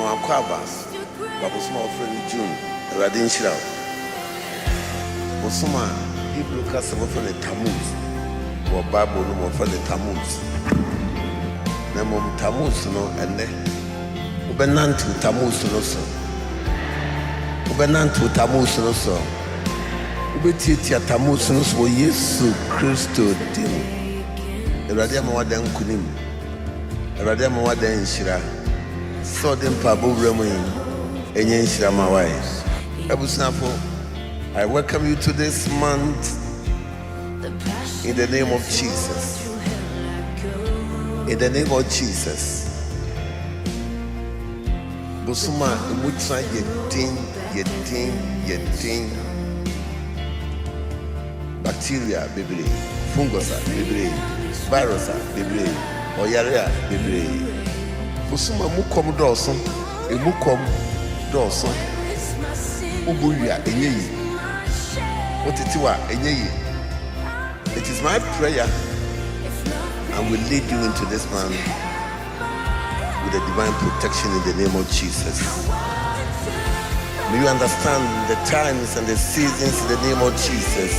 Akropong-Akuapem, Babosoma friend June, Radin Shira. Bosoma, Hebrew custom of the Tammuz, or Bible no for the Tammuz. Namum Tammuz no and Ubenantu Tammuz no so. Ubenantu Tammuz no so. Ubetitia Tammuz no so Yesu Christo Dim. Radiyama wadan kunim. Radiyama wadan Shira. So them Pabo Remoin, Enyen Shira Mawai. Abusnafo, I welcome you to this month in the name of Jesus. In the name of Jesus. Bosuma Mutsa Yetin. Bacteria, baby. Fungus, baby. Virus, baby. Oyarea, baby. Bosuma Mukom Dawson. Mukom Dawson. Ubuya, Enye. Otitiwa, Enye. It is my prayer and will lead you into this month with a divine protection in the name of Jesus. May you understand the times and the seasons in the name of Jesus.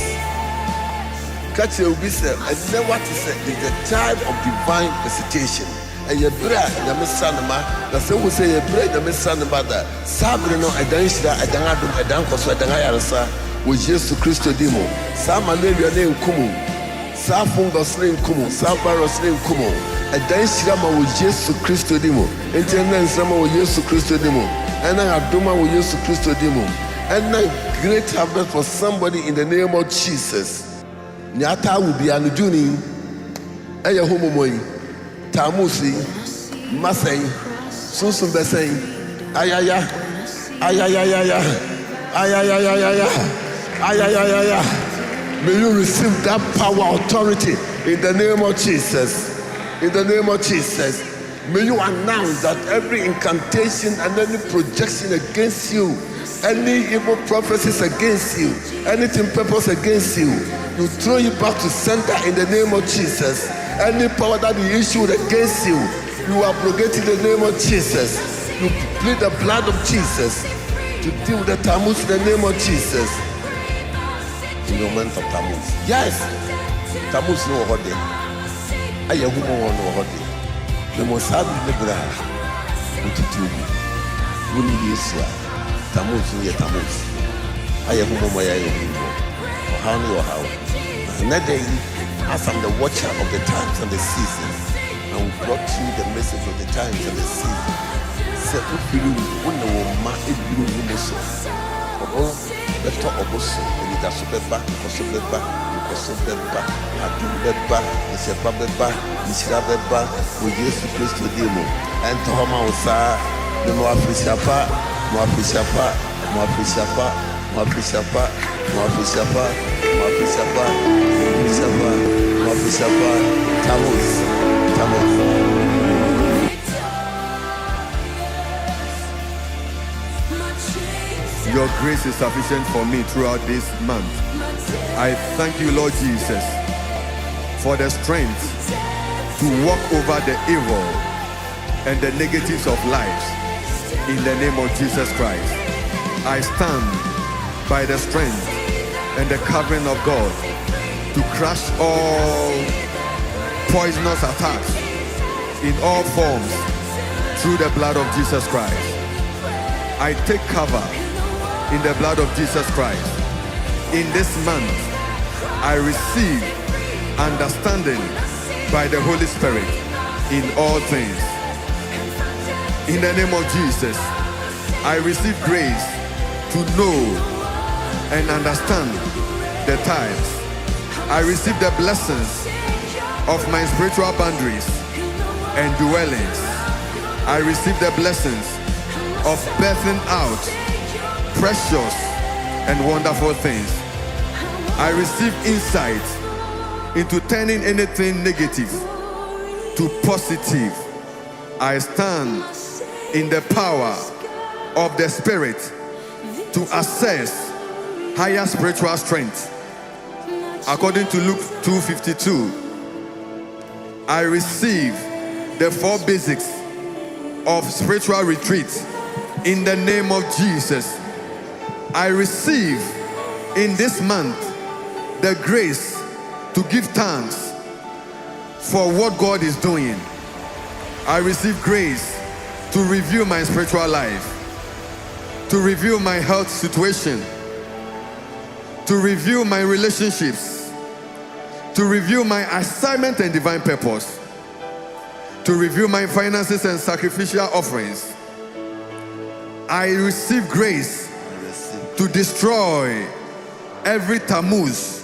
Catch your wisdom and know what to say. It's the time of divine visitation. And your bread, the Messanama, that's what we say, your bread, the Messanama, the Sabrino, a Danshira, a Dangadum, a Dankos, a Dangayarasa, with Jesus Christo Demo. Some malaria name Kumu, some fungus name Kumu, some virus name Kumu, a Danshirama with Jesus Christo Demo, and then some with Jesus Christo Demo, and I have Duma with Jesus Christo Demo, and a great harvest for somebody in the name of Jesus. Nyata will be an Juni, a Yahomoi, Tamusi, Masay, Susun Besay, Ayaya, Ayaya, Ayaya. May you receive that power, authority in the name of Jesus. In the name of Jesus. May you announce that every incantation and any projection against you, any evil prophecies against you, anything purpose against you, you throw it back to center in the name of Jesus. Any power that is issued against you, you abrogate in the name of Jesus. You plead the blood of Jesus to deal with the Tammuz in the name of Jesus. In the month of Tammuz. Yes. Tammuz no hode. Aya humo no hode. The most happy libra. Utitubi. Wuni Yesua. Tammuz ni Tammuz. Aya humo maya humo. How ni or how. Another day, as I'm the watcher of the times and the seasons, and we brought you the message of the times and the seasons. Say, Upiru, Unawoma, Ibiru, Numoso. Better Oboso, and it has Beba, Kosobeba, Adubeba, Isababeba, Isabeba, with Jesus Christ Demo, and Tohama Osa, the Moafishapa, Tammuz. Your grace is sufficient for me throughout this month. I thank you, Lord Jesus, for the strength to walk over the evil and the negatives of life in the name of Jesus Christ. I stand by the strength and the covering of God to crush all poisonous attacks in all forms through the blood of Jesus Christ. I take cover in the blood of Jesus Christ. In this month, I receive understanding by the Holy Spirit in all things. In the name of Jesus, I receive grace to know and understand the times. I receive the blessings of my spiritual boundaries and dwellings. I receive the blessings of birthing out precious and wonderful things. I receive insight into turning anything negative to positive. I stand in the power of the Spirit to access higher spiritual strength. According to Luke 2:52, I receive the 4 basics of spiritual retreat In the name of Jesus, I receive in this month the grace to give thanks for what God is doing. I receive grace to review my spiritual life, to review my health situation, to review my relationships, to review my assignment and divine purpose, to review my finances and sacrificial offerings. I receive grace to destroy every tammuz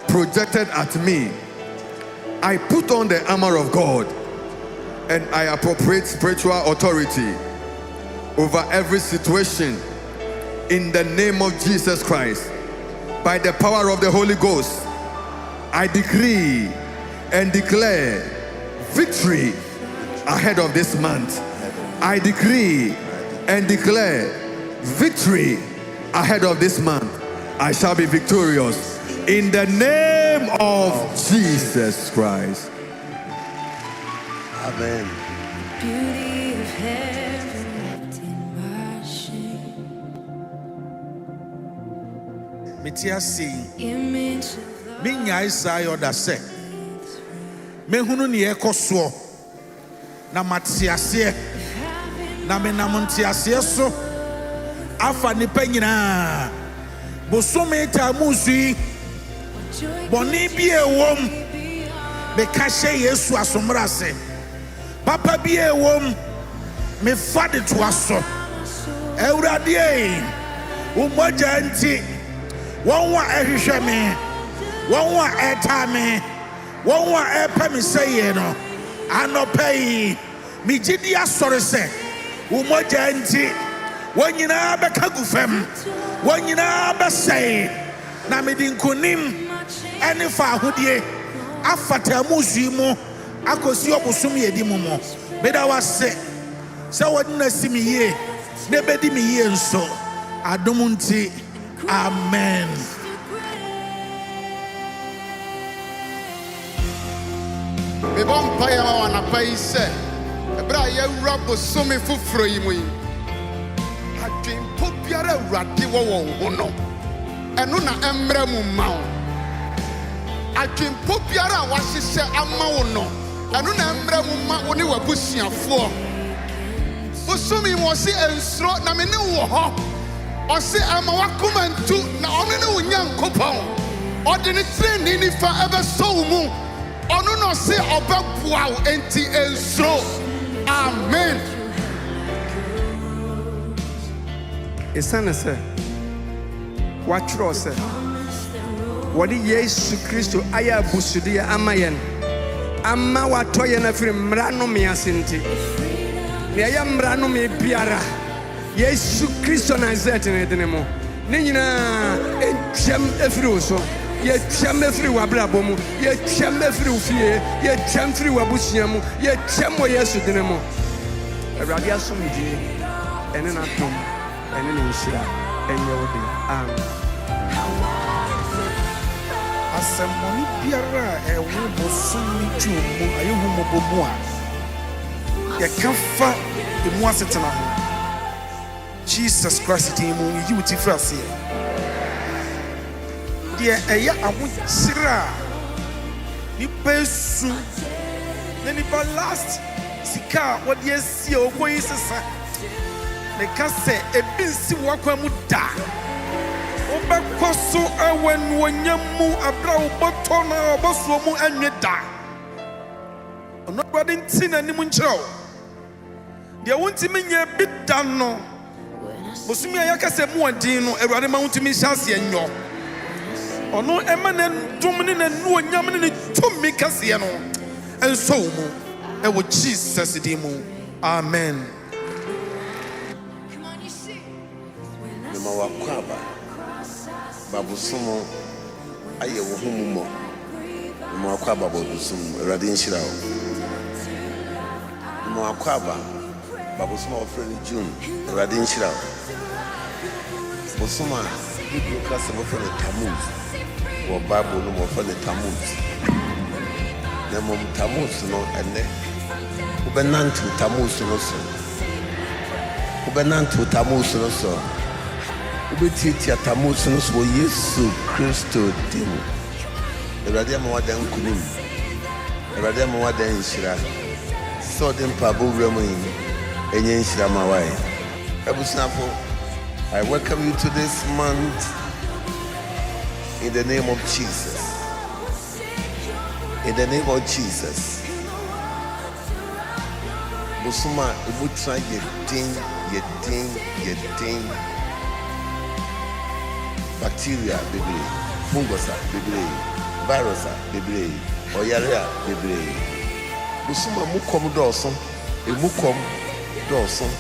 projected at me. I put on the armor of God and I appropriate spiritual authority over every situation in the name of Jesus Christ. By the power of the Holy Ghost, I decree and declare victory ahead of this month. I decree and declare victory ahead of this month. I shall be victorious in the name of Jesus Christ. Amen. Beauty of heaven wrapped in my shame. Image of Minya Isaiah da se mehunu ne ekoso na matiase na menamontiase so afa nipa nyina bosome ta musu boni bi ewom me ka hye Yesu asomra se papa bi ewom me fa de to aso Ewurade e umoja nti won wa ehwehwe me won wa etame won wa epami seye no anopai mi gidi asore se umoja nti wonyina beka gufem wonyina besei na medinkonim ene fa ahodie afata musu mu akosi obosom yedi mu mo beda wase se wodina simi ye ne bedi mi ye nso adom nti amen. Me bon paya wa na pai se ebra ye rabo so me fufuro yi mu yi adwen pobiara awurade wo wo no eno na emra mu ma wo adwen pobiara wa hyehyɛ ama wo no eno na emra mu ma wo ne wabusuafo osumi mo se ensro na me ne wo ho ose ama wakoma ntu na ono ne wo nyankopɔn ɔde ne treni nifa ebe so mu ono no se obabuaw enti ensro. Amen. Esane se watro se wodi Yesu Kristo aya busude amayen amma watoye na firi mrano me asenti ne aya mrano me biara Yesu Kristo na zete ne denemo ne nyina entwam efiri so ye twam efiri wabrabo mu ye twam efiri ufie ye twam efiri wabusua mu ye twam wo Yesu denemo Awurade asomdie ene na tom ene ne nhyira enye wode amen. Asemoni biara ewo bosumi tumu ayehu mobomu a ye kafa emu asetena ho Jesus Christ timu yi wuti frase die eya awokyira ni pesu na ni last sika wodi esi okoyi sesa ne kase ebinsi wakwamu da obekoso ewen wonyamu abra oboto na oboso mu anwe da ono body ntina ni mu nkyerɛw de wonti menye bida no bosumi ayakase mu odin no Awurade ma wonti mi hyase enyo ono ema na dum ne na nu onyam ne ne tumi kase no enso mu ewo Jesus di mu amen. Nema wakwaba babusumo aye wo humumo nema wakwaba babusumo Awurade nhyira wo nema wakwaba babusumo ofreni June Awurade nhyira wo busuma Bible kasa ofreni Tammuz wo Bible no ofreni Tammuz na mom Tammuz no ene ubenantu Tammuz no so Ubenanto Tamus no so. Ubetitia Tamus no so Yesu Christo dim. Erade ma wada nkunim. Erade ma wada nshira. So dem pa bo wremu yin. Enye nshira ma wai. Ebusnafo, I welcome you to this month in the name of Jesus. In the name of Jesus. Busuma ibutra yedin. Bacteria bebre, fungus bebre, virus bebre, oyarea bebre. Busuma mukom dawson, emukom dawson.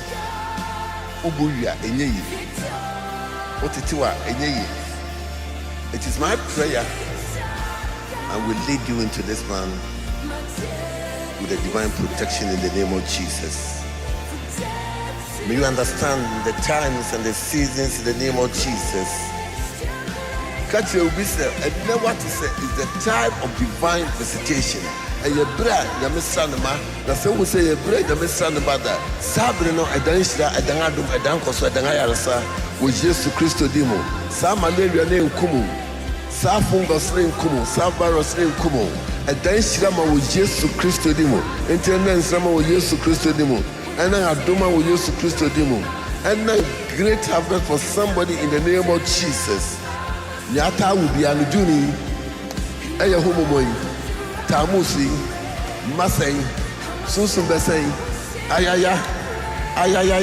Ubuya enyeyi. Otitiwa enyeyi. It is my prayer and will lead you into this man with a divine protection in the name of Jesus. May you understand the times and the seasons in the name of Jesus. Catch your wisdom and know what to say is the time of divine visitation. And your bread, the Messanama, the same will say your bread, the Messanama, Sabrino, a Danishra, a Dangadum, a Dankos, a Dangayarasa, with Jesus Christo Dimo, Sam Malaria name Kumu, Sa Fungus name Kumu, Sa Baros name Kumu, a Danishama with Jesus Christo Dimo, Internet Sama with Jesus Christo Dimo. And I adoma with Jesus Christo demo. And a great harvest for somebody in the name of Jesus. Yata will be an juni. Aya homomoy. Tamusi. Masay. Susun besay. Ayaya. Ayaya.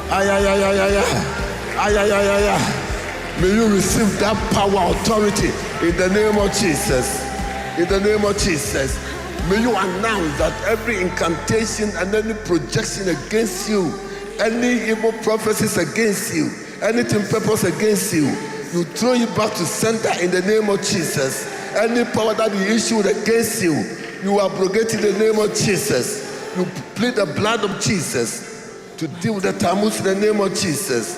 Ayaya. Ayaya. May you receive that power, authority in the name of Jesus. In the name of Jesus. May you announce that every incantation and any projection against you, any evil prophecies against you, anything purpose against you, you throw it back to center in the name of Jesus. Any power that you issued against you, you abrogate in the name of Jesus. You plead the blood of Jesus to deal with the Tammuz in the name of Jesus.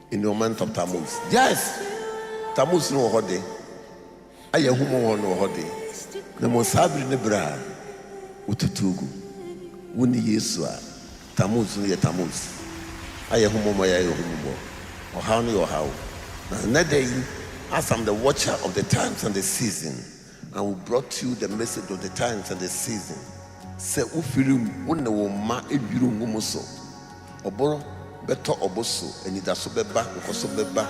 In the month of Tammuz. Yes, Tammuz no hode. Ayahumo no hode. Na mosabri ne bra ututugu woni Yesu a Tammuz no ye Tammuz ayahumo mo ya yahumo ohaw no ohaw na day as I'm the watcher of the times and the season, and we brought you the message of the times and the season. Se ufirim wonne wo ma edwuru ngumo so oboro beto oboso enida so beba nkoso beba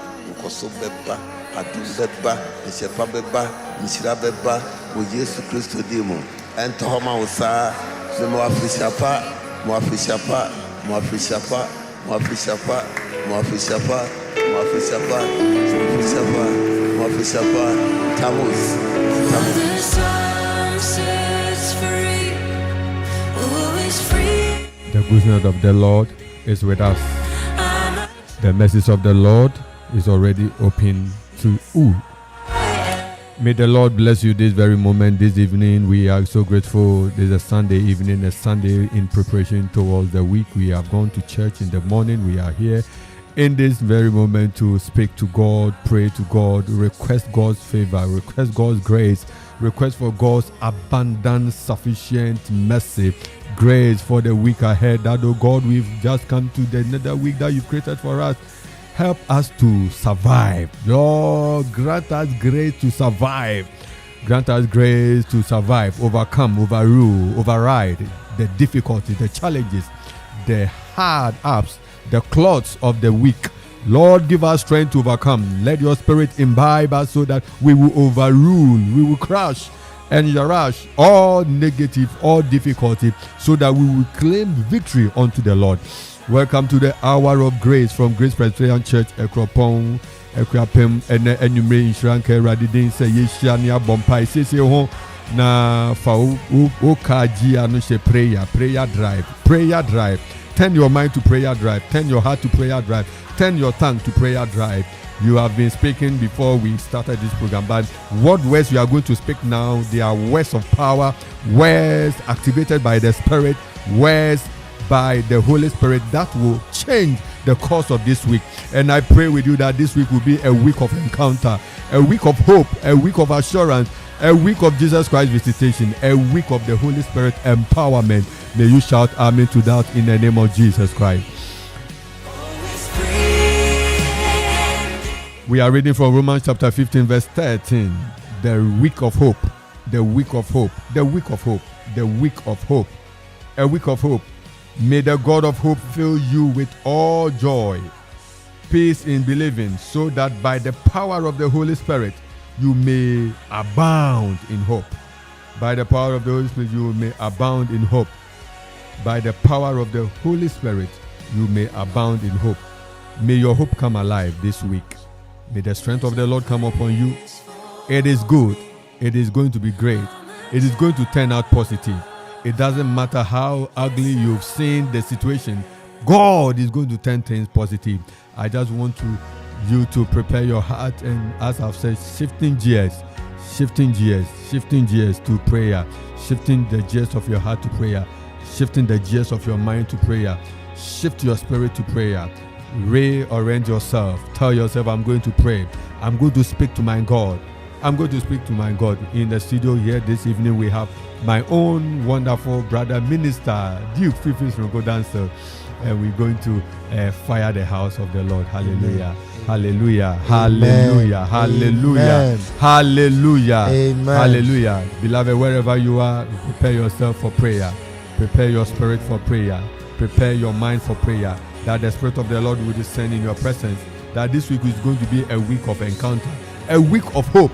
adu beba nsepa beba nshira beba wo Yesu Kristo dimo ento homa wo sa mo afishapa Tammuz. The sun sets free, always free. The goodness of the Lord is with us. The message of the Lord is already open to you. May the Lord bless you this very moment, this evening. We are so grateful. This is a Sunday evening, a Sunday in preparation towards the week. We have gone to church in the morning. We are here in this very moment to speak to God, pray to God, request God's favor, request God's grace, request for God's abundant, sufficient mercy, grace for the week ahead. That, oh God, we've just come to the another week that you've created for us. Help us to survive. Lord, grant us grace to survive. Grant us grace to survive, overcome, overrule, override the difficulties, the challenges, the hard ups, the clots of the weak. Lord, give us strength to overcome. Let your spirit imbibe us so that we will overrule, we will crush and rush all negative, all difficulty, so that we will claim victory unto the Lord. Welcome to the hour of grace from Grace Presbyterian Church, Akropong-Akuapem, and Enumere Inshranke Radidin say Yeshania Bompai Sese ho na fa okaji anu she prayer drive. Turn your mind to prayer drive. Turn your heart to prayer drive. Turn your tongue to prayer drive. You have been speaking before we started this program, but what words you are going to speak now, they are words of power, words activated by the Spirit, words by the Holy Spirit that will change the course of this week. And I pray with you that this week will be a week of encounter, a week of hope, a week of assurance, A week of Jesus Christ visitation, a week of the Holy Spirit empowerment. May you shout amen to that in the name of Jesus Christ. We are reading from Romans chapter 15 verse 13. The week of hope, the week of hope, the week of hope, the week of hope, a week of hope. May the God of hope fill you with all joy, peace in believing, so that by the power of the Holy Spirit you may abound in hope. By the power of the Holy Spirit you may abound in hope. By the power of the Holy Spirit you may abound in hope. May your hope come alive this week. May the strength of the Lord come upon you. It is good. It is going to be great. It is going to turn out positive. It doesn't matter how ugly you've seen the situation. God is going to turn things positive. I just want you to prepare your heart, and as I've said, shifting gears to prayer, shifting the gears of your heart to prayer, shifting the gears of your mind to prayer, shift your spirit to prayer. Reorient yourself. Tell yourself, I'm going to pray. I'm going to speak to my God. I'm going to speak to my God. In the studio here this evening, we have my own wonderful brother, Minister Duke Fifis from Godanso, and we're going to fire the house of the Lord. Hallelujah. Hallelujah. Hallelujah. Hallelujah. Hallelujah. Hallelujah. Beloved, wherever you are, prepare yourself for prayer. Prepare your spirit for prayer. Prepare your mind for prayer. That the Spirit of the Lord will descend in your presence. That this week is going to be a week of encounter, a week of hope,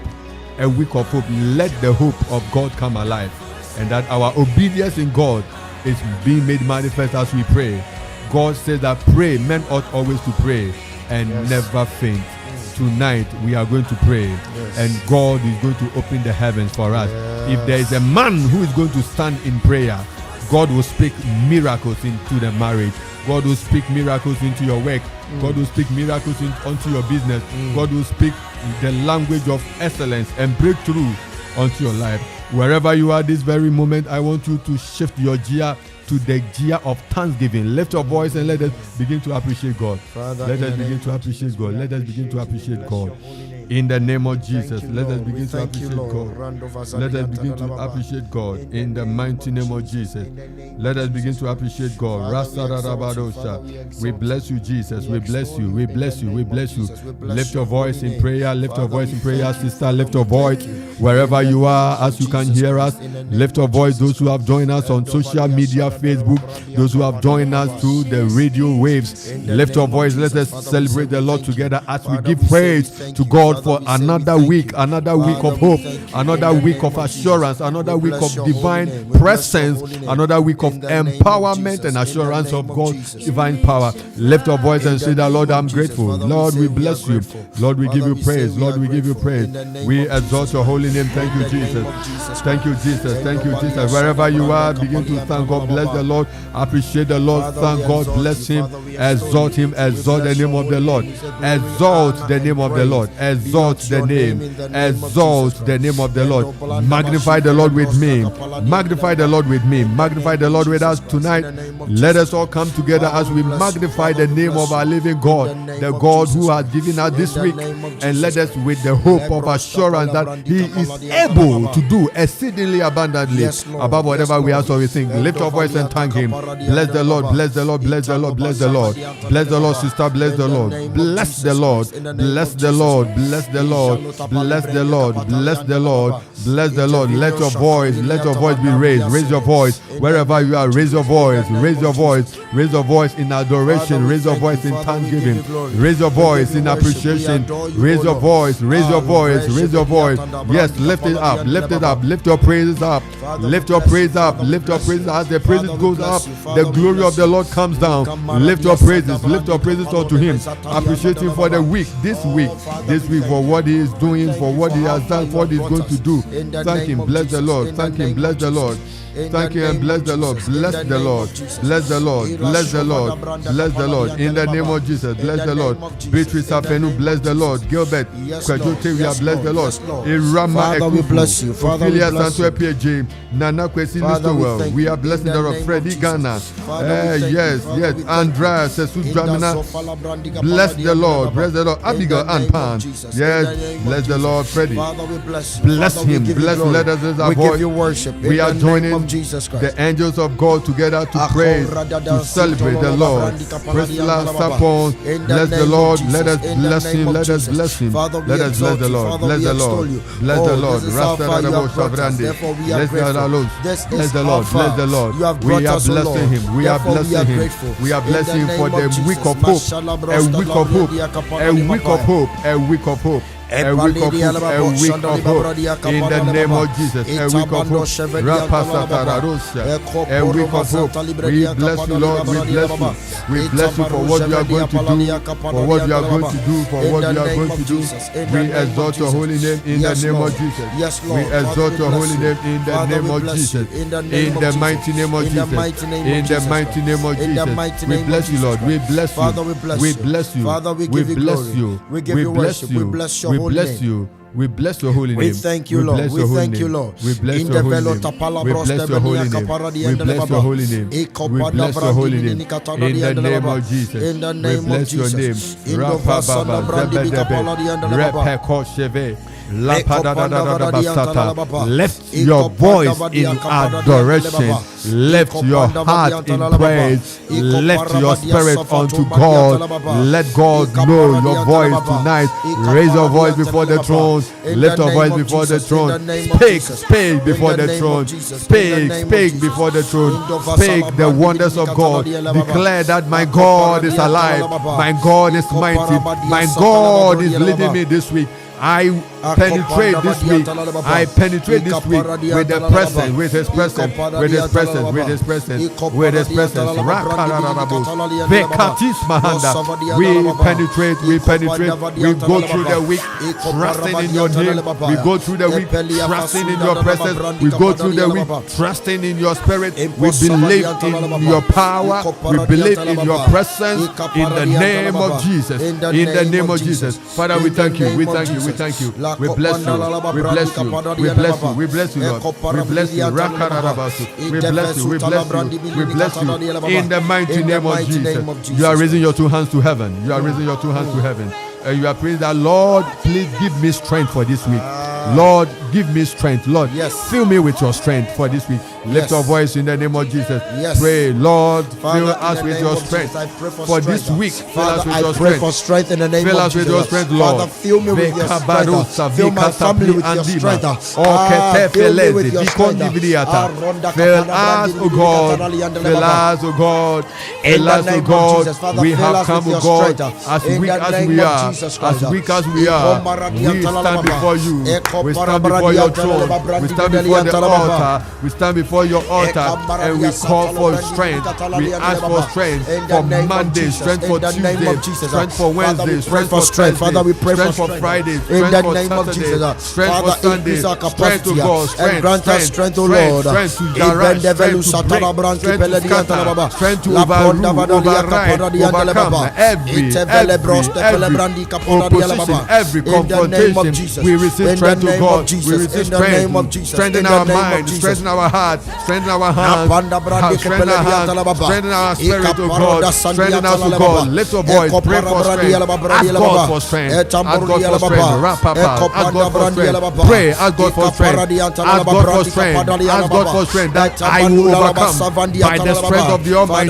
a week of hope. Let the hope of God come alive, and that our obedience in God is being made manifest as we pray. God says that pray, men ought always to pray and never faint. Tonight we are going to pray, and God is going to open the heavens for us. If there is a man who is going to stand in prayer, God will speak miracles into the marriage. God will speak miracles into your work. God will speak miracles onto your business. God will speak the language of excellence and breakthrough onto your life. Wherever you are this very moment, I want you to shift your gear to the gear of thanksgiving. Lift your voice and let us begin to appreciate God. Let us begin to appreciate God. Let us begin to appreciate God. In the name of Jesus, let us begin to appreciate God. Let us begin to appreciate God. In the mighty name of Jesus, let us begin to appreciate God. We bless you, Jesus. We bless you. We bless you. We bless you. Lift your voice in prayer. Lift your voice in prayer, sister. Lift your voice wherever you are, as you can hear us. Lift your voice. Those who have joined us on social media, Facebook, those who have joined us through the radio waves, lift your voice. Let us celebrate the Lord together as we give praise to God for another week of hope, another week of assurance, another week of divine presence, another week of empowerment and assurance of God's divine power. Lift your voice and say that, Lord, I'm grateful. Lord, we bless you. Lord, we give you praise. Lord, we give you praise. We exalt your holy name. Thank you, Jesus. Thank you, Jesus. Thank you, Jesus. Wherever you are, begin to thank God. Bless the Lord. Appreciate the Lord. Thank God. Bless him. Exalt him. Exalt the name of the Lord. Exalt the name of the Lord. Exalt the name. Exalt the name of the Lord. Magnify the Lord with me. Magnify the Lord with me. Magnify the Lord with us tonight. Let us all come together as we magnify the name of our living God, the God who has given us this week, and let us with the hope of assurance that he is able to do exceedingly abundantly above whatever we ask or we think. Lift your voice and thank him. Bless the Lord. Bless the Lord. Bless the Lord. Bless the Lord. Bless the Lord, sister. Bless the Lord. Bless the Lord. Bless the Lord. Bless the Lord. Bless the Lord. Bless the Lord. Bless the Lord. Let your voice be raised. Raise your voice wherever you are. Raise your voice. Raise your voice. Raise your voice in adoration. Raise your voice in thanksgiving. Raise your voice in appreciation. Raise your voice. Raise your voice. Raise your voice. Yes, lift it up. Lift it up. Lift your praises up. Lift your praise up. Lift your praises. As the praises goes up, the glory of the Lord comes down. Lift your praises. Lift your praises unto him. Appreciate him for the week. This week for what he is doing, for what he has done, for what he is going to do. Thank him. Bless the Lord. Thank him. Bless the Lord. Thank you and bless the Lord. Bless the Lord. Bless the Lord. Bless the Lord. Bless the Lord. In the name of Jesus. Bless the Lord. Beatrice Afenu, bless the Lord. Gilbert, Kwajote, we are bless the Lord. Irama Father, we bless you. Father, we bless you. PJ, Nana Kwesi Listowell. We are blessing the Lord. Freddie Ghana. Yes. Andrea Sesu Dramina. Bless the Lord. Bless the Lord. Abigail and Pan. Yes. Bless the Lord. Freddie. Father, we bless you. Bless Father, him. we give you Bless. glory. Let us raise our We voice. give you worship. We are In the name joining of Jesus Christ. the angels of God together to praise, to celebrate the Lord. Priscilla Sapon, bless the Lord. Let us bless him. Let us bless him. Let us bless the Lord. Bless the Lord. Bless the Lord. Rasta Rabo Shavrande. Bless the Lord. Bless the Lord. Bless the Lord. We are blessing him. We are blessing him. We are blessing him for the week of hope. A week of hope. A week of hope. A week of hope. A week of hope, a week of hope, in the name of Jesus, a week of hope, a week of hope. We bless you, Lord, we bless you. We bless you for what you are going to do, for what you are going to do, for what you are going to do. We exalt your holy name in the name of Jesus. We exalt your holy name in the name of Jesus. In the mighty name of Jesus. In the mighty name of Jesus. We bless you, Lord. We bless you. We bless you. We bless you. We give you worship. We bless your we bless you. We bless your holy name. We thank you, Lord. We thank you, Lord. We bless your holy name. We bless your holy name. We bless your holy name. We bless your holy name. In the name of Jesus. In the name of Jesus. We bless your name. Lift your voice in adoration. Lift your heart in praise. Lift your spirit unto God. Let God know your voice tonight. Raise your voice before the throne. Lift your voice before the throne. Speak before the throne. Speak before the throne. Speak the wonders of God. Declare that my God is alive. My God is mighty. My God is leading me this week. I penetrate this week. I penetrate this week with the presence, with his presence, with his presence, with his presence, with his presence. Vekatis Mahanda. We penetrate, we go through the week, trusting in your name. We go through the week, trusting in your presence. We go through the week, trusting in your spirit. We believe in your power. We believe in your presence in the name of Jesus. In the name of Jesus. Father, we thank you. We thank you. We thank you. We bless you. We bless you. We bless you. We bless you, Lord. We bless you. We bless you. We bless you. We bless you. In the mighty name of Jesus. You are raising your two hands to heaven. You are raising your two hands to heaven. You are praying that, Lord, please give me strength for this week. Lord, give me strength. Lord, fill me with your strength for this week. Lift your voice in the name of Jesus. Pray, Lord, fill us with your strength for this week. Fill us with your strength. For strength in the name fill of us with Jesus. your strength, Lord. Father, fill me with your strength. Fill my family with your strength. Fill me with your strength. Fill us, O God. Fill us, O God. Fill us, O God. We have come, O God, as weak as we are. As weak as we are, we stand before you. We stand before your throne. We stand before the altar. We stand before your altar and we call for strength. We ask for strength for Monday, strength for Tuesday, strength for Wednesday, strength for Thursday, strength for Friday, strength for Saturday, strength for Sunday, strength to God, strength to Lord, strength to direct, strength to break, strength to scatter, strength to overrule, override, overcome every opposition, every confrontation. We receive strength to God. We receive strength. Strengthen our mind, strengthen our heart, strengthen our hands, strengthen our hands, strengthen our spirit to God, strengthen us to God. Lift your voice, pray for strength. Ask God for strength. Ask God for strength. Ask God for strength. Pray, ask God for strength. Ask God for strength. Ask God for strength that I will overcome by the strength of the Almighty,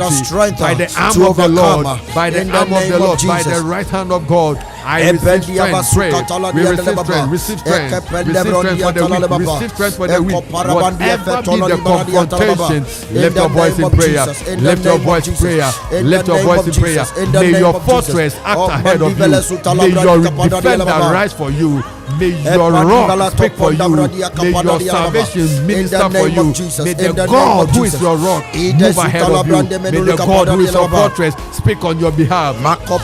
by the arm of the Lord, by the arm of the Lord, by the right hand of God. I receive strength. Pray. We receive strength. Receive strength. Receive strength for the week. Receive strength for the week. Whatever be the confrontation, lift your voice in prayer. Lift your voice in prayer. Lift your voice in prayer. May your fortress act ahead of you. May your defender rise for you. May your rock speak for you. May your salvation minister for you. May the God who is your rock move ahead of you. May the God who is your fortress speak on your behalf.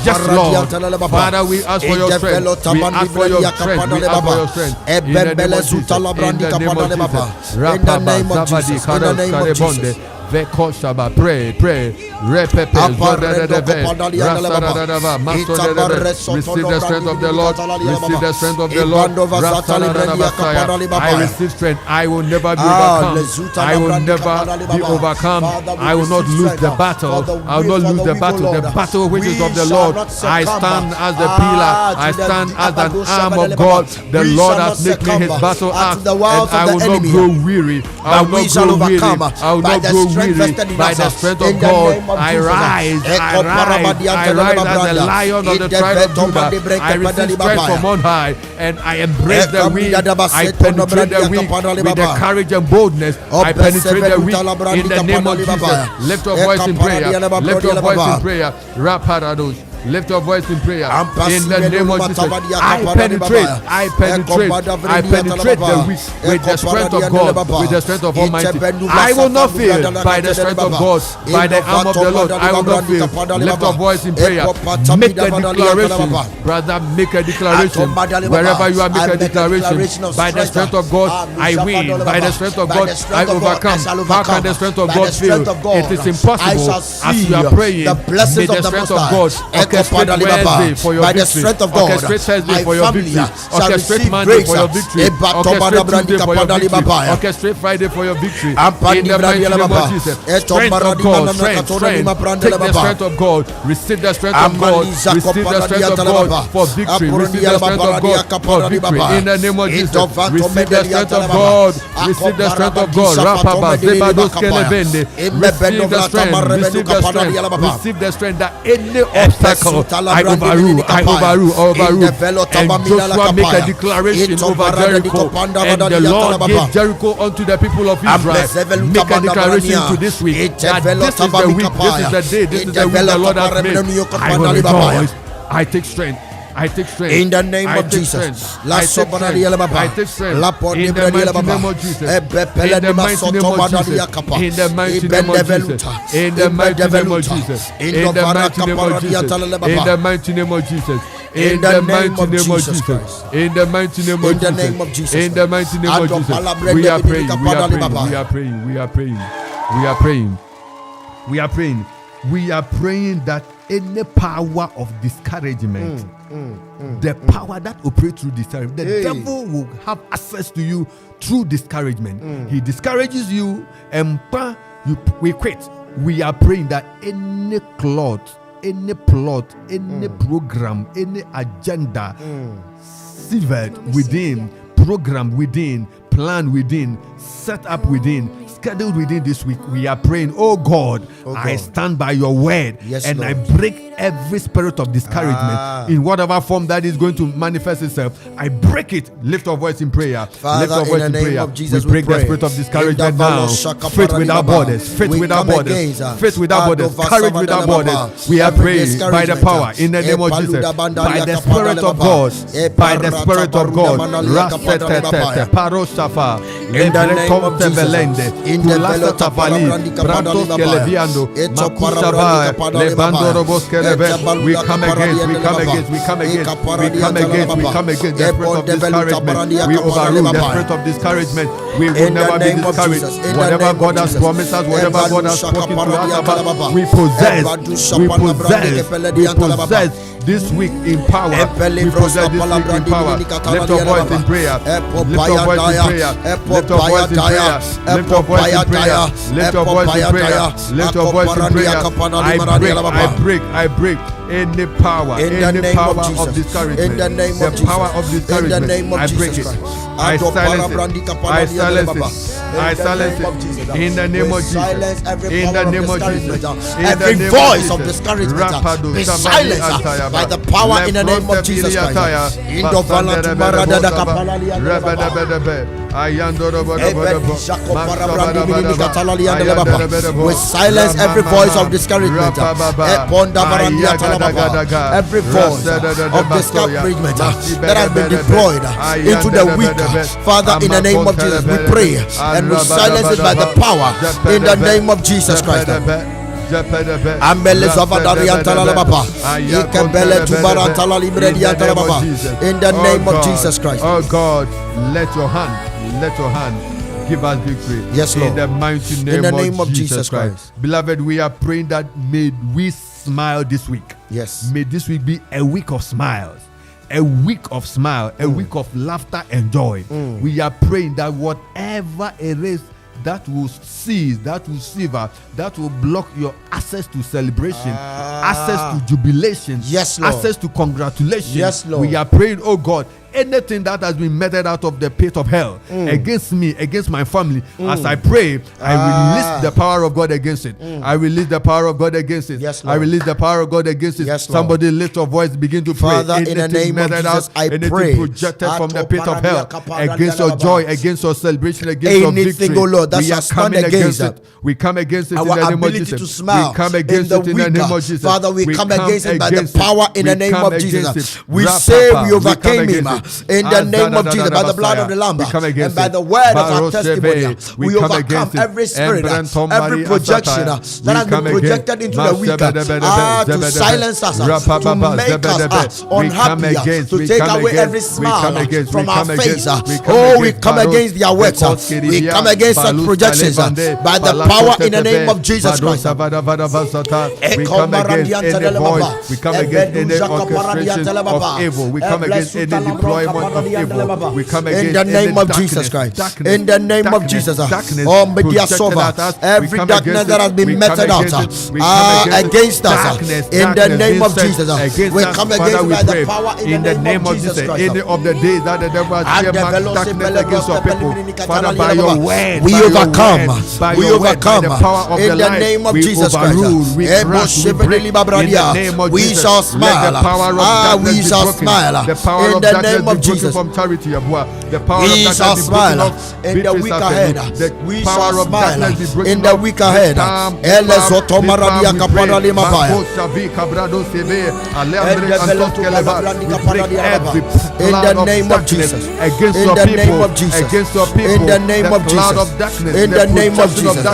Yes, Lord. Father, we ask for your strength. We ask for your strength. We ask for your strength. In the name of Jesus. In the name of Jesus. In the name of Jesus. In the name of Jesus. Vekoshaba, pray, repepe, receive the strength of the Lord, receive the strength of the Lord. I receive strength. I will never be overcome. I will never be overcome. I will not lose the battle. I will not lose the battle. The battle which is of the Lord. I stand as the pillar. I stand as an arm of God. The Lord has made me his battle axe, and I will not grow weary. I will not grow weary. I will not grow weary. By the strength of God, I rise as a lion of the tribe of Judah. I receive strength from on high, and I embrace the weak. I penetrate the weak with the courage and boldness. I penetrate the weak in the name of Jesus. Lift your voice in prayer. Lift your voice in prayer. Raparados. Lift your voice in prayer. In the name of Jesus. I penetrate the weak with the strength of God, with the strength of Almighty. I will not fear by the strength of God, by the arm of the Lord. I will not fear. Lift your voice in prayer. Make a declaration, brother. Make a declaration. Wherever you are, make a declaration. By the strength of God, I win. By the strength of God, I overcome. How can the strength of God fail? It is impossible. As you are praying, may the strength of God orchestrate Wednesday for your victory. Orchestrate Thursday for your victory. Orchestrate Monday for your victory. Orchestrate Tuesday for your victory. Orchestrate Friday for your victory. In the mighty name of Jesus. Strength of God. Strength. Take the strength of God. Receive the strength of God. Receive the strength of God for victory. Receive the strength of God for victory. In the name of Jesus. Receive the strength of God. Receive the strength of God. Rapaba zebados kelevende. Receive the strength. Receive the strength. Receive the strength that any obstacle I overrule. And Joshua make a declaration over Jericho, and the Lord gave Jericho unto the people of Israel. Make a declaration to this week that this is the week, this is the day, this is the week the Lord has made. I will rejoice. I take strength. I take strength. In the name of Jesus. I take strength. In the mighty name of Jesus. In the mighty name of Jesus. In the mighty name of Jesus. In the mighty name of Jesus. In the mighty name of Jesus. In the mighty name of Jesus. In the mighty name of Jesus. In the mighty name of Jesus. In the mighty name of Jesus. We are praying. We are praying. We are praying. We are praying. We are praying. We are praying. We are praying that any power of discouragement, the power that operates through discouragement, the devil will have access to you through discouragement. He discourages you and we quit. We are praying that any plot, any program, any agenda severed within, program within, plan within, set up within, scheduled within this week, we are praying, oh God, I stand by your word, and Lord, I break every spirit of discouragement in whatever form that is going to manifest itself. I break it. Lift your voice in prayer. Father, lift your voice in prayer. Jesus, we break the spirit of discouragement now. Faith without borders. Faith without borders. Faith without borders. Courage without borders. We are praying by the power in the name of Jesus. By the Spirit of God. By the Spirit of God. Paroshafa. In the name of Jesus. In the we come against the spirit of discouragement. We overrule the spirit of discouragement. We will never be discouraged. Whatever God has promised us, whatever God has spoken to us about, we possess this week in power. We possess this week in power. Lift your voice in prayer. Lift your voice in prayer. Lift your voice in prayer. Lift your voice in prayer. Lift your voice in prayer. Lift your voice in prayer. I break any power of discouragement. The power of discouragement. I break it. I silence it. I silence it. In the name of Jesus. In the name of Jesus. Every voice of discouragement be silenced by the power in the name of Jesus Christ. In the we silence every voice of discouragement. Every voice of discouragement that has been deployed into the weak. Father, in the name of Jesus, we pray and we silence it by the power in the name of Jesus Christ. Ambele Zavadariantala Baba. Ikebele Tubarantala Librediantala Baba. In the name of Jesus Christ. Oh God, let your hand give us victory. Yes, Lord. In the mighty name, of Jesus Christ. Beloved, we are praying that may we smile this week. Yes. May this week be a week of smiles. A week of smile, a week of laughter and joy. We are praying that whatever it is that will cease, that will sever, that will block your access to celebration, access to jubilation, yes, Lord. access to congratulations. Yes, Lord. We are praying, oh God, anything that has been meted out of the pit of hell against me, against my family, as I pray, I release the power of God against it. I release the power of God against it. Yes, I release the power of God against it. Yes, somebody lift your voice, begin to pray. Father, in the name of Jesus, I pray. Projected from the pit of hell against your joy, against your celebration, against your victory. Oh Lord, we are coming against it. We come against it in the name of Jesus. To smile we come against it in the name of Jesus. Father, we come against it by the against power in the name of Jesus. We say we overcame him in the name of Jesus by the blood of the Lamb and by the word of our testimony. We overcome every spirit, every projection that has been projected into the week to silence us, to make us unhappy, to take away every smile from our face. Oh, we come against their works. We come against such projections by the power in the name of Jesus Christ. We come against any voice. We come against any orchestration of evil. We come against any deployment of evil. We come against in the name of Jesus Christ. In the name of Jesus. Oh, media sober. Every darkness that has been meted out against us. In the name of Jesus. We come against by the power in the name of Jesus Christ. Any of the days that the devil has darkness against your people, Father, by your word, we overcome. We overcome. The power of in the name of Jesus Christ. We crush, we break in the name of we Jesus. shall smile. Let the power of darkness we be shall broken. smile. The power in of the darkness name of be broken Jesus. from charity. The power we of shall darkness be smile broken off. in the week ahead. The We power shall of darkness be smile broken in the off. week ahead. In the name of Jesus. Against In your the name people. of Jesus. Against your people. In the name of cloud Jesus. of darkness. In the name of Jesus.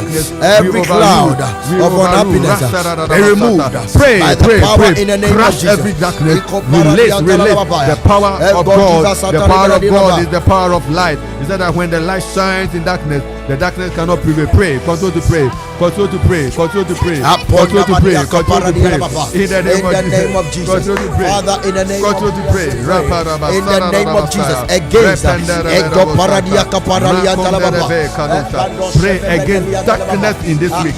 Every cloud of unhappiness be removed Pray, by the pray, power pray. in the name of Crush Jesus. every darkness. Release the power of God. The power of God is the power of light. He said that when the light shines in darkness, the darkness cannot prevail. Pray, continue to pray, continue to pray, continue to pray, continue to pray, continue to pray. In the name of Jesus, continue to pray. Father, in the name of continue to pray. in the name of Jesus, against pray against darkness in this week.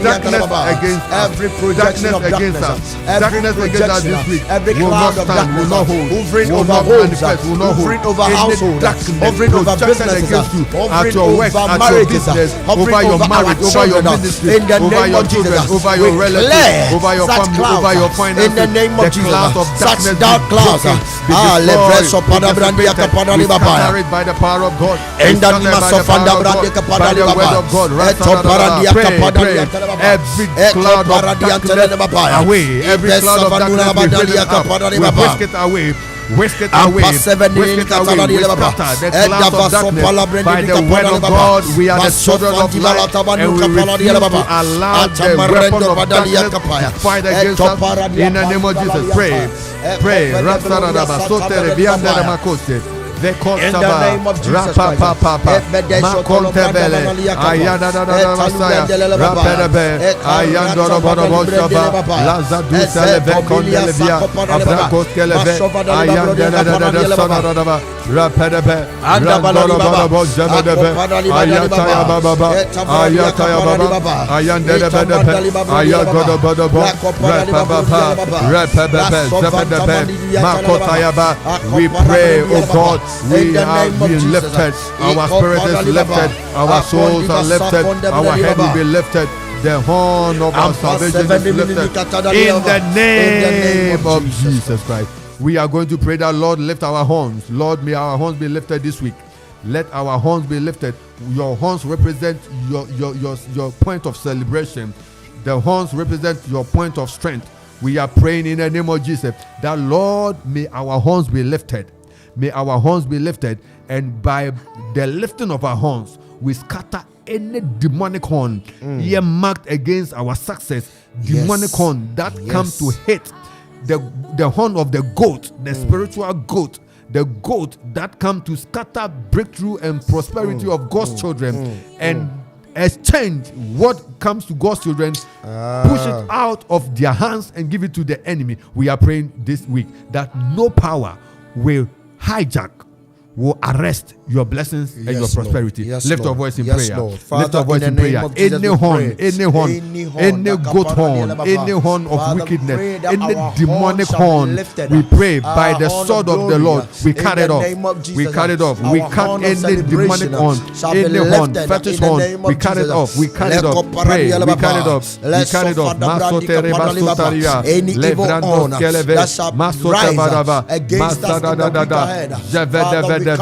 Darkness against every projection of darkness, darkness against us this week. every Will not cloud of stand, will not darkness, hold, hovering will over not homes, manifest, will not hold. hovering over Any households, darkness hovering over projected businesses, against you, at hovering your work, over at your marriages, business, hovering over your over marriage, our over your children, ministry, in the over name your of children, Jesus, over we your relatives, declare over your such family, clouds, over your finances. in the name of the Jesus, cloud of such darkness dark be clouds, broken, be destroyed, be dissipated. We scatter it by the power of God. In the We name scatter of by the power of God, by the word of God. Pray, pray. Every cloud of darkness away. Every cloud of darkness we raise it up. We whisk it away. Whisk it away. Whisk it away. We scatter the clouds of darkness by the word of God. We are the children of light, and we refuse to allow the weapon of darkness to fight against us. In the name of Jesus, pray. Pray. In the name of Jesus Christ. We pray, oh God, we are being lifted, our spirit is lifted, our souls are lifted, our head will be lifted, the horn of our salvation is lifted. In the name of Jesus Christ. We are going to pray that, Lord, lift our horns. Lord, may our horns be lifted this week. Let our horns be lifted. Your horns represent your point of celebration. The horns represent your point of strength. We are praying in the name of Jesus that, Lord, may our horns be lifted. May our horns be lifted, and by the lifting of our horns, we scatter any demonic horn marked against our success, demonic horn that comes to hit the horn of the goat, the spiritual goat, the goat that comes to scatter breakthrough and prosperity of God's children and exchange what comes to God's children, push it out of their hands and give it to the enemy. We are praying this week that no power will hijack, will arrest your blessings and your prosperity. Lift your voice in prayer. Lift your voice in prayer. Any horn, any goat horn, any horn of wickedness, any demonic horn, we pray by the sword of the Lord, we cut it off. We cut it off. We cut any demonic horn, any horn, fetish horn, we cut it off. We cut it off. Pray, we cut it off. We cut it off. Masotere basotaria, lebrando keleve, masotabarava, masadadadada, javedeve.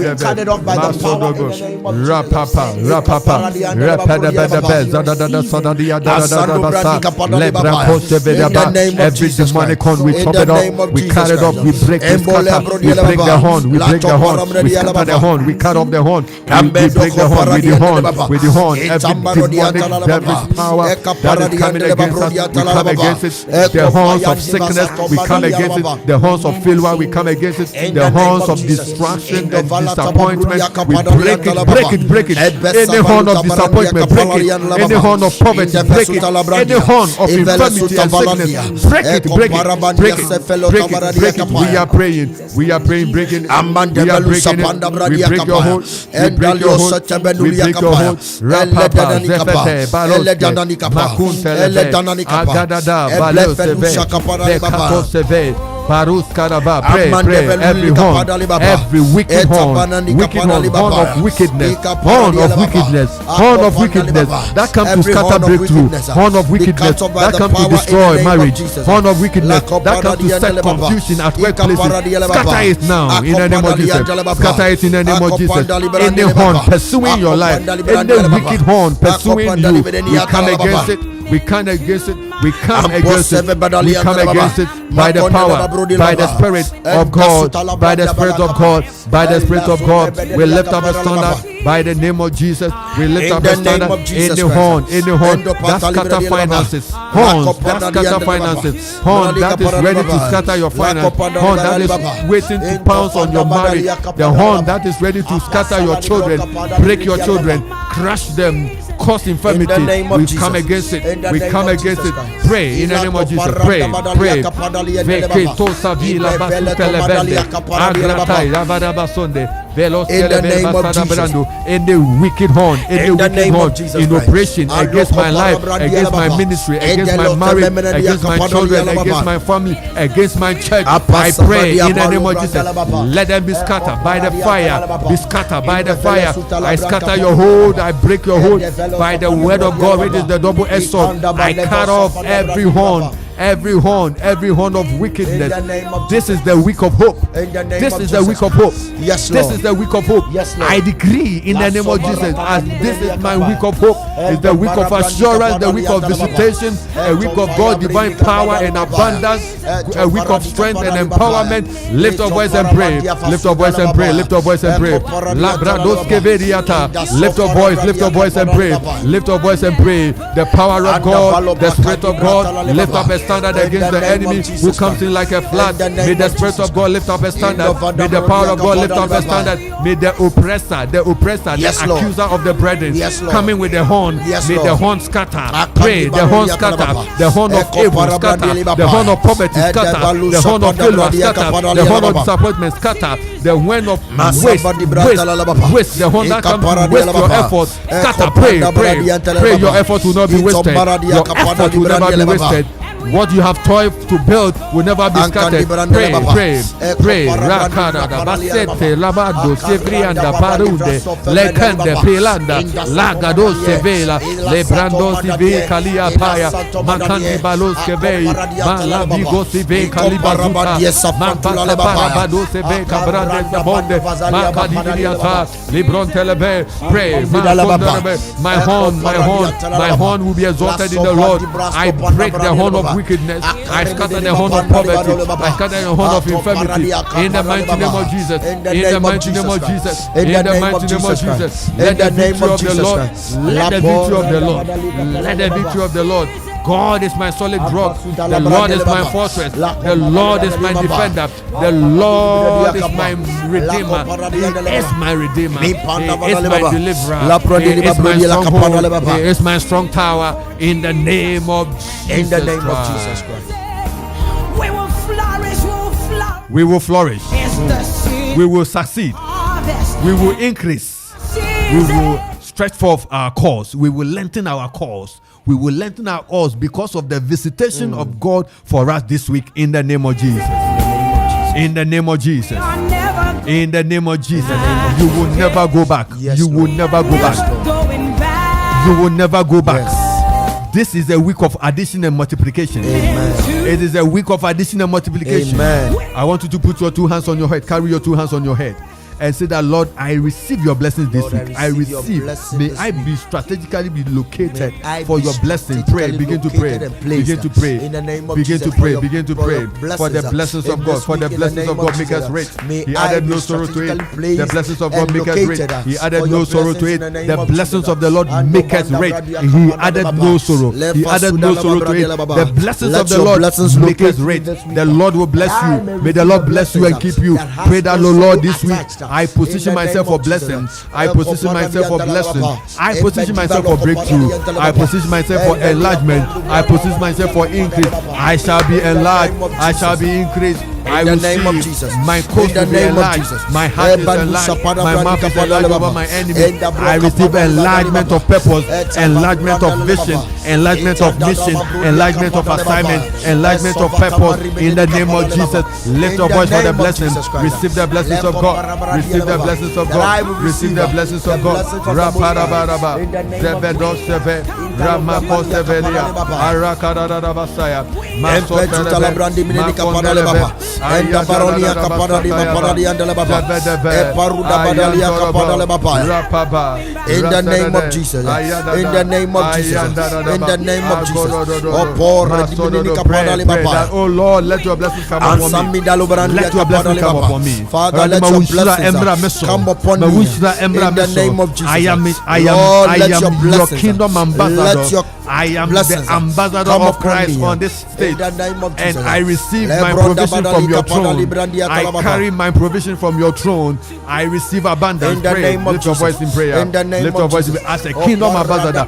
Cut it off by the power in the name of Rapapa, every demonic horn, we chop it off, we cut it off, we break the scatter, we break the horn, we break the horn, we scatter the horn, we cut off the horn, we break the horn with the horn, every demonic devil's power that is coming against us, we come against it, the horns of sickness, we come against it, the horns of failure, we come against it, the horns of destruction and disappointment, we break it. Any horn of disappointment, break it. Any horn of poverty, break it. Any horn of infirmity and sickness, break it. We are praying, breaking. We are breaking it. We break your hold. We break your hold. We break your hold. Rapapa, Zefete, Baloske, Makunteleve, Agadada, Baloseve, Bekatoseve, Parus Karaba, pray, every horn, every wicked horn of wickedness, horn of wickedness that comes to scatter breakthrough, horn of wickedness that comes to destroy marriage, horn of wickedness that comes to set confusion at workplaces, scatter it now in the name of Jesus, scatter it in the name of Jesus. Any horn pursuing your life, any wicked horn pursuing you, we come against it. We come against it. We come against it. We come against it by the power, by the Spirit of God, by the Spirit of God, by the Spirit of God. We lift up a standard by the name of Jesus. We lift up a standard. Any horn that scatter finances, horn that scatter finances, horn that is ready to scatter your finances, horn that is waiting to pounce on your marriage, the horn that is ready to scatter your children, break your children, crush them, cause infirmity. We come against it. We come against it. Pray in the name of Jesus. Pray. In the name of Jesus. Any wicked horn, in operation against my life, against my ministry, against my marriage, against my children, against my family, against my church, I pray in the name of Jesus. Let them be scattered by the fire. Be scattered by the fire. I scatter your hold. I break your hold by the word of God, which is the double-edged sword. I cut off every horn of wickedness. This is the week of hope. This is the week of hope. Yes, Lord. This is the week of hope. Yes, Lord. I decree in the name of Jesus, as this is my week of hope, it's the week of assurance, the week of visitation, a week of God's divine power and abundance, a week of strength and empowerment. Lift your voice and pray. Lift your voice and pray. Lift your voice and pray. Lift your voice and pray. Lift your voice and pray. The power of God, the Spirit of God, lift up a standard against the enemy who comes in like a flood. May the Spirit of God lift up a standard. May the power of God lift up a standard. May the oppressor, the accuser of the brethren, coming with the horn, may the horn scatter. Pray, the horn scatter. The horn of evil scatter. The horn of poverty scatter. The horn of failure scatter. The horn of disappointment scatter. The horn of waste. The horn that comes to waste your efforts scatter. Pray. Your effort will not be wasted. Your effort will never be wasted. What you have toiled to build will never be scattered. Pray. Rakada, Basete, Labado, Sevrianda, Parude, Lekande, Pelanda, Lagado, Sevela, Lebrando, Sive, Kalia Paya, Makandi Balos, Kevei, Malabigo, Sive, Kalibazuta, Mampala, Parabado, Seve, Cabrande, Sabonde, Makadiata, Libron Telebe. Pray. My horn will be exalted in the Lord. I break the horn of wickedness. I scatter the horn of poverty. I scatter the horn of infirmity. In the mighty name of Jesus. In the mighty name of Jesus. In the mighty name of Jesus. Let the victory of the Lord. Let the victory of the Lord. Let the victory of the Lord. God is my solid rock. The Lord is my fortress. The Lord is my defender. The Lord is my redeemer. He is my redeemer. He is my deliverer. He is my stronghold. He is my strong tower. In the name of Jesus. In the name of Jesus Christ. We will flourish. We will flourish. We will succeed. We will increase. We will stretch forth our cause. We will lengthen our cause. We will lengthen our cause because of the visitation of God for us this week in the name of Jesus. In the name of Jesus. In the name of Jesus. You will never go back. You will never go back. You will never go back. This is a week of addition and multiplication. Amen. It is a week of addition and multiplication. Amen. I want you to put your two hands on your head. Carry your two hands on your head. And say that, Lord, I receive your blessings this week. I receive. May I be strategically be located for your blessing. Pray. Begin to pray. Begin to pray. Begin to pray. Begin to pray. For the blessings of God. For the blessings of God make us rich. He added no sorrow to it. The blessings of God make us rich. He added no sorrow to it. The blessings of the Lord make us rich. He added no sorrow. He added no sorrow to it. The blessings of the Lord make us rich. The Lord will bless you. May the Lord bless you and keep you. Pray that, Lord, this week I position myself for blessing. I position myself for blessing. I position myself for breakthrough. I position myself for enlargement. I position myself for increase. I shall be enlarged. I shall be increased. I will see my coast will be enlarged. My heart is enlarged. My mouth is enlarged over my enemy. I receive enlargement of purpose, enlargement of vision, enlargement of mission, enlargement of assignment, enlargement of purpose. In the name of Jesus, lift your voice for the blessings. Receive the blessings of God. Receive the blessings of God. Receive the blessings of God. Raparabaraba, Zebedo Seve, Ramako Sevelia, Arakadabasaya, Enda baronia kapada di bapa di andala bapa. Eparuda badalia kapada le bapa. In the name of Jesus. In the name of Jesus. In the name of Jesus. Opor dimini kapada le bapa. Oh Lord, let your blessings come upon me. Let your blessings come upon me. Father, let your blessings come upon me. In the name of Jesus. I am your kingdom ambassador. I am the ambassador of Christ on this stage, and I receive my provision from your throne. I carry my provision from your throne. I receive abundance. Pray. Lift your voice in prayer. Lift your voice as a kingdom ambassador.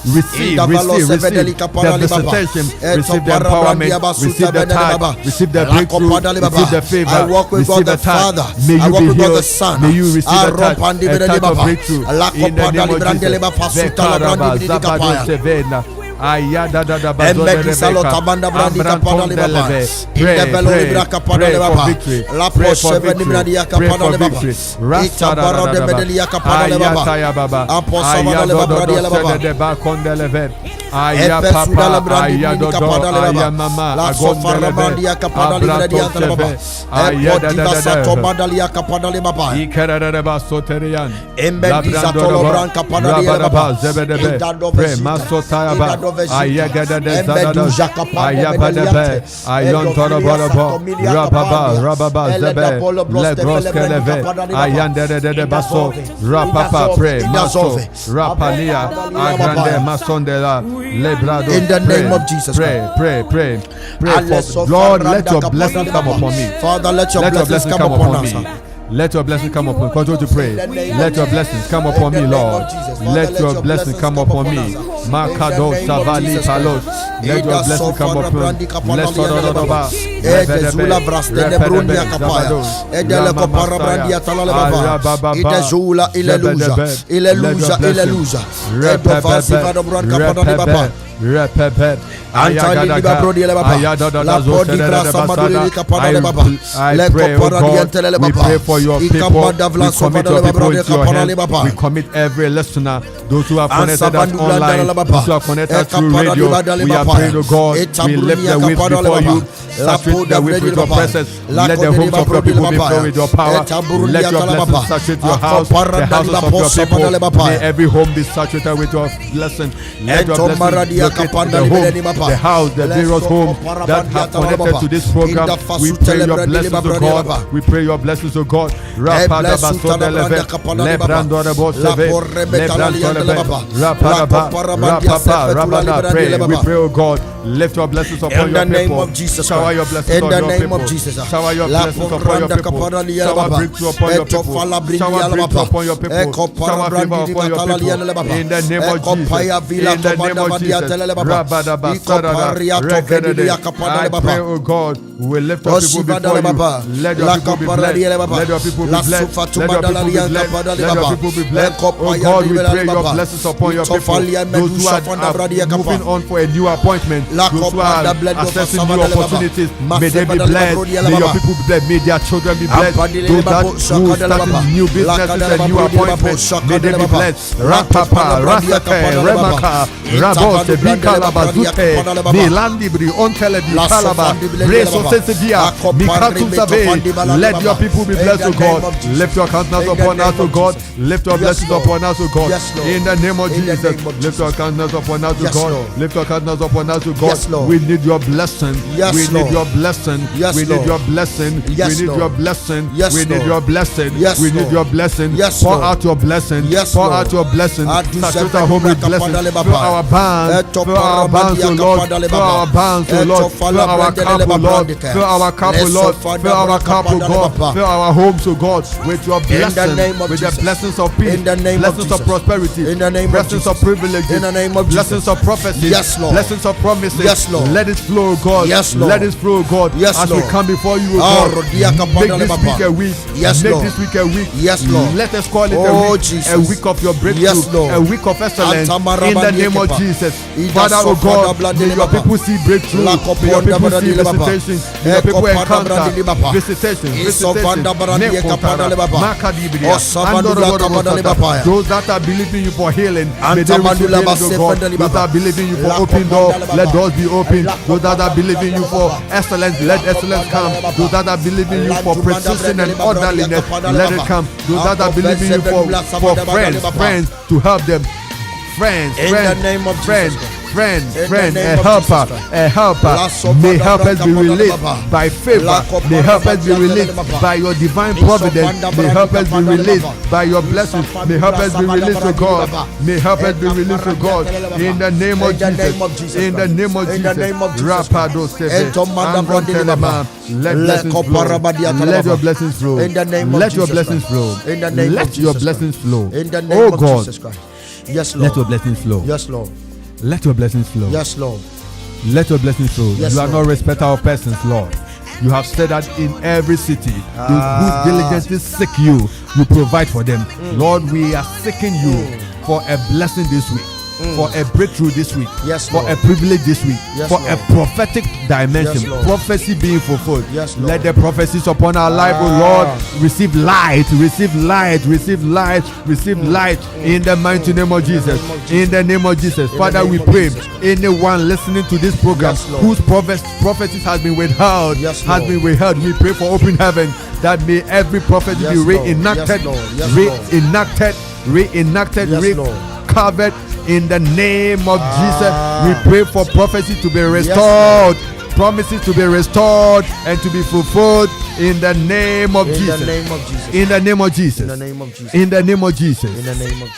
Receive the visitation, receive the empowerment, receive the tithe, receive the breakthrough, receive the favor, receive the tithe. May you be healed. May you receive the tithe of breakthrough in the name of Jesus. Ayada da da bazo de Rebecca. Pray for victory. Pray for victory. Pray for victory. Rasta da da da Ayataya baba. Ayado do de bakondeleve. Aya papa. Ayado do. Aya mama. Agondeleve. Abrato ayada da da. Ikera da basoterian. Labrando Rabba Zebedebe. Pray masotaya ba. Ayagada de Zadada, Ayabadebe, Ayontorobo, Rababa, Zebe, Legros Keleve, Ayandere de Basso, Rapapa, pray, Maso, Rapalia, Agrande, Masondela, Lebrado. In the name of Jesus, pray. Lord, let your blessings come upon me. Father, let your blessings come upon us. Let your blessing come upon me. Continue to pray. Let your blessings come upon me, Lord. Let your blessing come upon me. Makado Savali Palos. Let your blessing come upon me. Let Sododoba. Zula Braste de Brunia Capaya. Edele Copara Brandia Talalaba. Idezula Ileluja. Repepepep. I pray, oh God, we pray for your people. We commit your people into your hands. We commit every listener, those who have connected us online, those who have connected through radio. We are praying, oh God, we lift the weight before you. Saturate the weight with your presence. Let the homes of your people be filled with your power. Let your blessings saturate your house, the houses of your people. May every home be saturated with your blessing. Let your blessings relocate the home, the house, the various homes that have connected to this program. We pray your blessings, O God. We pray your blessings, O God. We pray, O God, lift your blessings upon your people. Shower your blessings on your people. Shower your blessings upon your people. Shower breakthrough upon your people. Shower breakthrough upon your people. Shower favor upon your people. In the name of Jesus. In the name of Jesus. I pray, O God, we will lift your people before you. Let your people be blessed. Let your people be blessed. Let your people be blessed. Let your people be blessed. Oh God, we pray your blessings upon your people. Those who are moving on for a new appointment, those who are accessing new opportunities, may they be blessed. May your people be blessed. May their children be blessed. Those that who starting new businesses and new appointments, may they be blessed. Rapapa, Rasake, Remaka, Rabose, Bikala, Bazute, Milandibri, Ontelebi, Kalaba, Breso Sesevia, Mikatu Save. Let your people be blessed, O God. Lift your countenance upon us, O God. Lift your blessings upon us, O God. In the name of Jesus. Lift your countenance upon us, O God. Lift your countenance upon us, O God. We need your blessing. We need your blessing. We need your blessing. We need your blessing. We need your blessing. We need your blessing. Pour out your blessing. Pour out your blessing. Saturate our home with blessing. Fill our barns. Fill our barns, O Lord. Fill our barns, O Lord. Fill our cup, O Lord. Fill our cup, O Lord. Fill our cup, O God. Fill our homes, O God, with your blessing, with the blessings of peace, blessings of prosperity, blessings of privileges, blessings of prophecy, blessings of promises. Let it flow, O God. Let it flow, O God. As we come before you, O God, make this week a week. Make this week a week. Let us call it a week of your breakthrough, a week of excellence. In the name of Jesus, Father, O God, may your people see breakthrough. May your people see visitations. May your people encounter visitations. Those that are believing you for healing, may they receive healing, O God. Those that are believing you for open doors, let doors be open. Those that are believing you for excellence, let excellence come. Those that are believing you for precision and orderliness, let it come. Those that are believing you for friends to help them. Friends, a helper. May help us be released by favor. May help us be released by your divine providence. May help us be released by your blessings. May help us be released to God. May help us be released to God. In the name of Jesus. In the name of Jesus. Rapado Seve. Let blessings flow. Let your blessings flow. Let your blessings flow. Let your blessings flow. Oh God. Yes, Lord. Let your blessings flow. Yes, Lord. Let your blessings flow. Yes, Lord. Let your blessings flow. Yes, you are Lord. not respecter of persons, Lord. You have said that in every city, those who diligently seek you, you provide for them. Lord, we are seeking you for a blessing this week, for a breakthrough this week, for a privilege this week, for a prophetic dimension, prophecy being fulfilled. Let the prophecies upon our life, O Lord, receive light, receive light, receive light, receive light in the mighty name of Jesus. In the name of Jesus, Father, we pray anyone listening to this program whose prophecies has been withheld, we pray for open heaven, that may every prophecy be reenacted, recovered. In the name of Jesus, we pray for prophecy to be restored, promises to be restored and to be fulfilled in the name of Jesus. In the name of Jesus. In the name of Jesus. In the name of Jesus.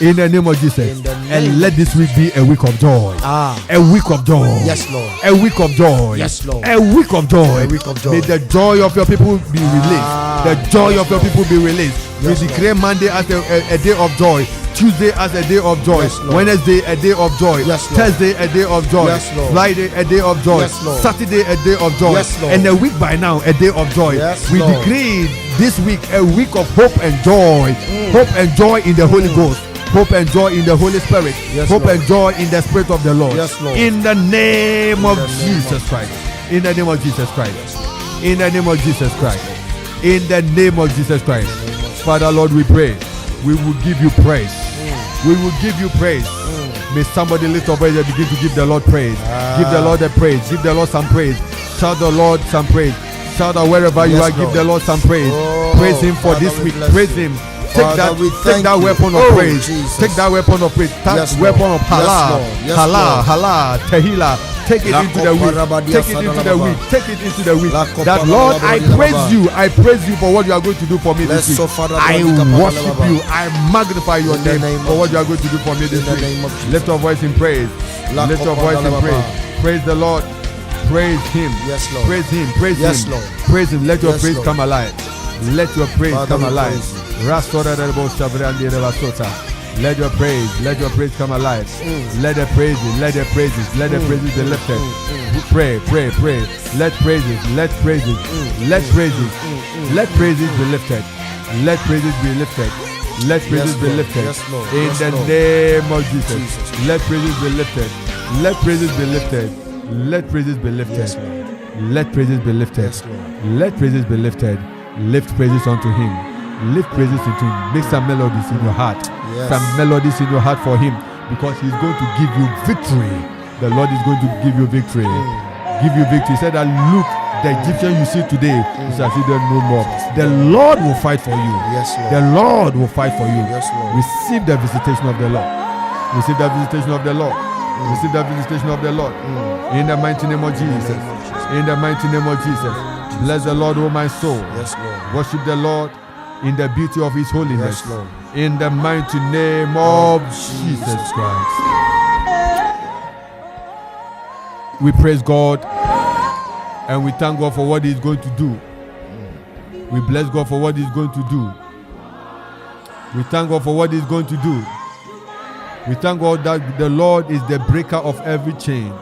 In the name of Jesus. And let this week be a week of joy. A week of joy. Yes, Lord. A week of joy. Yes, Lord. A week of joy. A week of joy. May the joy of your people be released. The joy of your people be released. We declare Monday as a day of joy. Tuesday as a day of joy, Wednesday a day of joy, Thursday a day of joy, Friday a day of joy, Saturday a day of joy, and a week by now a day of joy. We decree this week a week of hope and joy, hope and joy in the Holy Ghost, hope and joy in the Holy Spirit, hope and joy in the Spirit of the Lord. In the name of Jesus Christ. In the name of Jesus Christ. In the name of Jesus Christ. In the name of Jesus Christ. Father, Lord, we pray. We will give you praise. We will give you praise. May somebody lift up and begin to give the Lord praise. Give the Lord a praise. Give the Lord some praise. Shout the Lord some praise. Shout out wherever you are. Give the Lord some praise. Praise Him for this week. Praise Him Take that weapon of praise. Jesus. Take that weapon of praise. That Yes, weapon Lord. of halal, Yes, halal, Lord. halal, tehila. Take it into the week. Take it into the week. Take it into the week. That Lord, I praise you. I praise you for what you are going to do for me this week. I worship you. I magnify your name for what you are going to do for me this week. Lift your voice in praise. Lift your voice in praise. Praise the Lord. Praise him. Yes, Lord. Praise him. Praise Yes, him. Lord. Praise him. Let your Yes, praise Lord. come alive. Let your praise Father, come we alive. praise you. Let your praise come alive. Let the praises be lifted. Pray. Let praises be lifted. Let praises be lifted. Let praises be lifted. Yes, Lord. In Yes, the Lord. name of Jesus. Let praises be lifted. Let praises be lifted. Let praises be lifted. Yes, Lord. Let praises be lifted. Yes, Lord. Let praises be lifted. Lift praises unto him. Lift praises into him. Make some melodies in your heart. Yes. Some melodies in your heart for him, because he's going to give you victory. The Lord is going to give you victory. Give you victory. He said that, look, the Egyptian you see today, you shall see them no more. The Lord will fight for you. Yes, Lord. The Lord will fight for you. Yes, Lord. Receive the visitation of the Lord. Receive the visitation of the Lord. Receive the visitation of the Lord. In the mighty name of Jesus. In the mighty name of Jesus. Bless the Lord, O my soul. Yes, Lord. Worship the Lord in the beauty of his holiness. Yes, Lord. In the mighty name of Jesus Christ. We praise God and we thank God for what he's going to do. We bless God for what he's going to do. We thank God for what he's going to do. We thank God that the Lord is the breaker of every chain.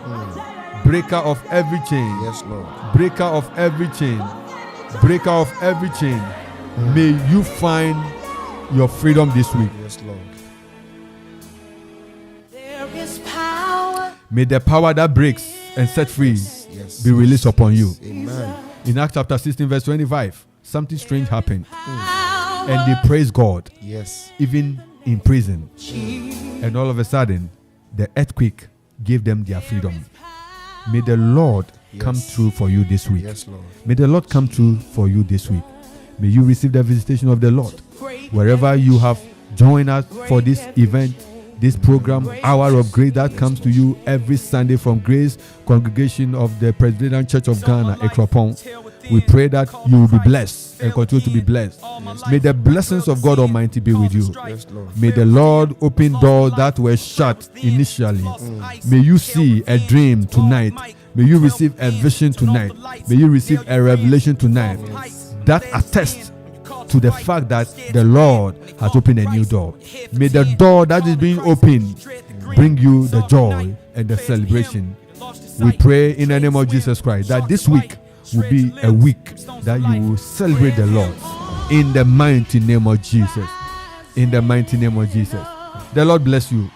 Breaker of every chain. Yes, Lord. Breaker of every chain. Breaker of every chain. May you find your freedom this week. Yes, Lord. There is power. May the power that breaks and set free Yes. be released upon you. Amen. In Acts chapter 16 verse 25, something strange happened. And they praised God, Yes. even in prison. And all of a sudden, the earthquake gave them their freedom. May the Lord come through for you this week. Yes, Lord. May the Lord come through for you this week. May you receive the visitation of the Lord. Wherever you have joined us for this event, this program, Hour of Grace, that comes to you every Sunday from Grace Congregation of the Presbyterian Church of Ghana, Akropong. We pray that you will be blessed and continue to be blessed. May the blessings of God Almighty be with you. Yes, Lord. May the Lord open doors that were shut initially. May you see a dream tonight. May you receive a vision tonight. May you receive a revelation tonight that attests to the fact that the Lord has opened a new door. May the door that is being opened bring you the joy and the celebration. We pray in the name of Jesus Christ that this week will be a week that you will celebrate the Lord in the mighty name of Jesus. In the mighty name of Jesus. The Lord bless you.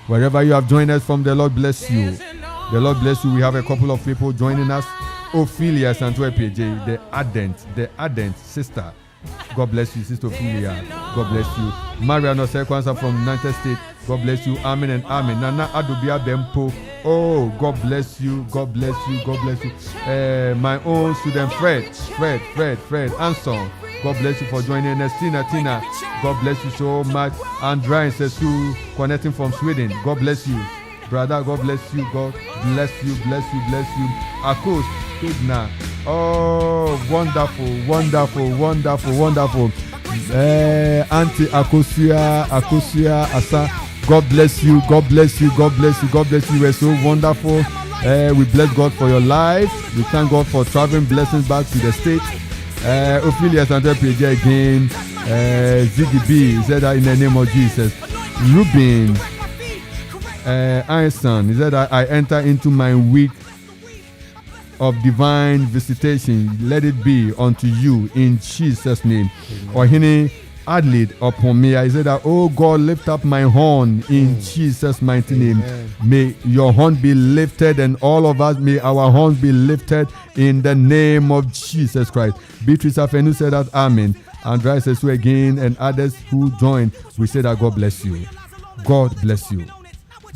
Wherever you have joined us from, the Lord bless you. The Lord bless you. We have a couple of people joining us. Ophelia Santo PJ, the ardent sister. God bless you, Sister Ophelia. God bless you. Mariano Sekwansa from United States. God bless you. Amen and amen. Nana Adubia Bempo. Oh, God bless you. God bless you. God bless you. My own student Fred Anson. God bless you for joining us. Tina. God bless you so much. Andra and Sesu connecting from Sweden. God bless you. Brother, God bless you. God bless you. Akos, Kidna. Oh, wonderful. Auntie Akosia Asa. God bless you. You were so wonderful. We bless God for your life. We thank God for traveling blessings back to the States. Ophelia Santa PJ again. Ziggy B said that in the name of Jesus. Ruben Einstein, he said that I enter into my week of divine visitation. Let it be unto you in Jesus' name. Twumhene Adelaide upon me. I said that, oh God, lift up my horn in Jesus' mighty name. May your horn be lifted, and all of us, may our horns be lifted in the name of Jesus Christ. Beatrice Afenu said that, amen. Andrea says so again, and others who joined, we say that God bless you. God bless you.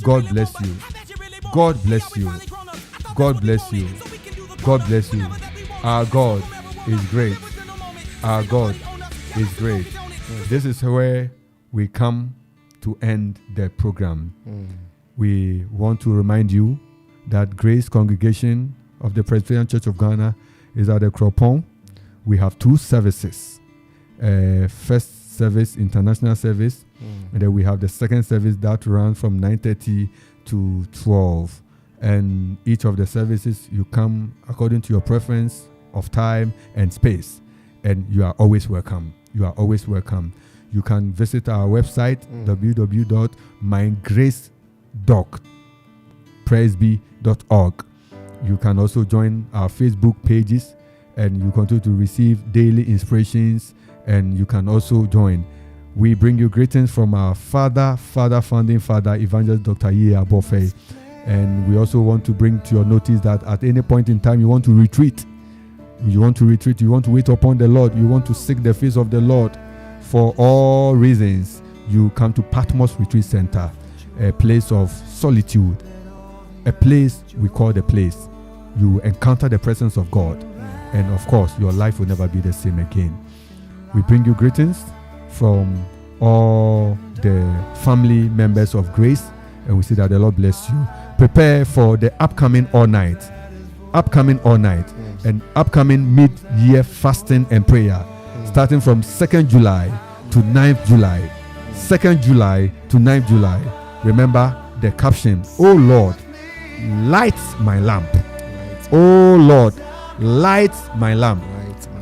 God bless you. God bless you. God bless you. God bless you. Our God is great. Our God is great. This is where we come to end the program. We want to remind you that Grace Congregation of the Presbyterian Church of Ghana is at Akropong. We have 2 services. First service, international service, and then we have the second service that runs from 9:30 to 12. And each of the services, you come according to your preference of time and space, and you are always welcome. You are always welcome. You can visit our website, www.mygracedoc.presby.org. You can also join our Facebook pages, and you continue to receive daily inspirations, and you can also join. We bring you greetings from our founding father, Evangelist Dr. Ye Abofe. And we also want to bring to your notice that at any point in time you want to retreat, you want to wait upon the Lord, you want to seek the face of the Lord for all reasons, you come to Patmos Retreat Center, a place of solitude, a place we call the place. You encounter the presence of God, and of course your life will never be the same again. We bring you greetings from all the family members of Grace, and we say that the Lord bless you. Prepare for the upcoming all night, and upcoming mid-year fasting and prayer, starting from 2nd July to 9th July. 2nd July to 9th July. Remember the caption, "Oh Lord, light my lamp." Oh Lord, light my lamp.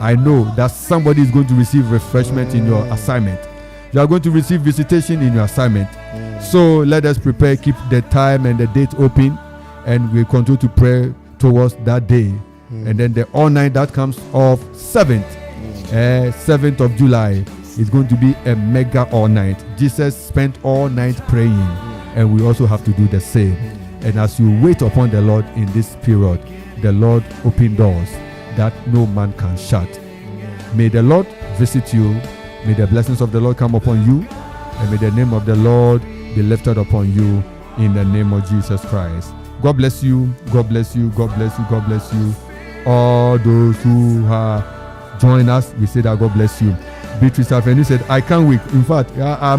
I know that somebody is going to receive refreshment in your assignment. You are going to receive visitation in your assignment. So let us prepare, keep the time and the date open, and we continue to pray towards that day. And then the all night that comes off 7th of July is going to be a mega all night. Jesus spent all night praying, and we also have to do the same. And as you wait upon the Lord in this period, the Lord open doors that no man can shut. May the Lord visit you. May the blessings of the Lord come upon you, and may the name of the Lord be lifted upon you in the name of Jesus Christ. God bless you. God bless you. God bless you. God bless you. All those who have joined us, we say that God bless you. Beatrice Afeni said, "I can't wait. In fact, I